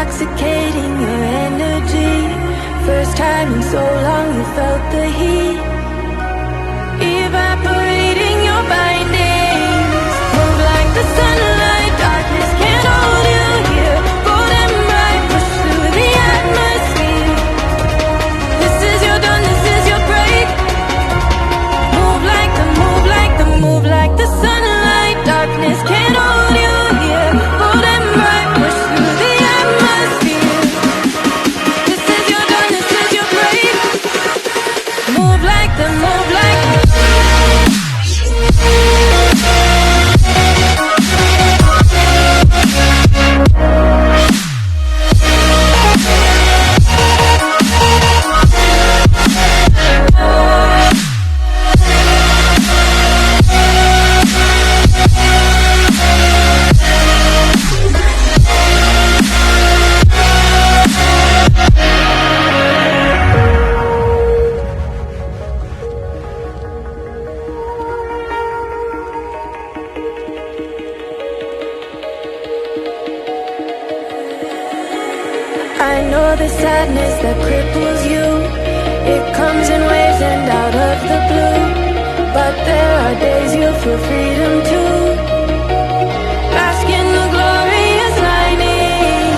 intoxicating your energy. First time in so long you felt the heat evaporating your bindings. Move like the sunlight, darkness can't hold you here. Golden bright, push through the atmosphere. This is your dawn, this is your break. Move like the, move like the, move like the sunlight. Darkness can't hold you here. Golden bright, push through the atmosphere. This is your dawn, this is your break. Move like the, move like the. I know the sadness that cripples you. It comes in waves and out of the blue. But there are days you feel freedom too. Bask in the glorious lightning.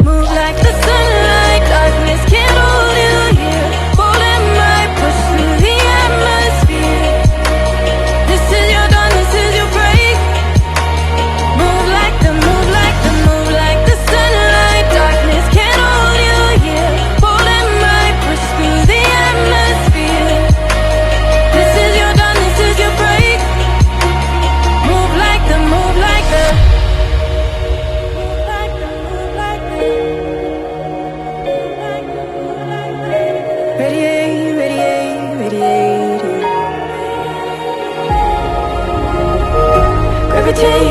Move like the sunlight. Darkness can't hold you here. Golden light, push through the atmosphere. This is your dawn, this is your break. Move like the, move like the, move like the sunlight. Darkness can't hold you here. Golden light, push through the atmosphere. This is your dawn, this is your break. Move like the, move like the. Move like the, move like the. Move like the, move like the. Radiate, radiate, radiate. Gravitate.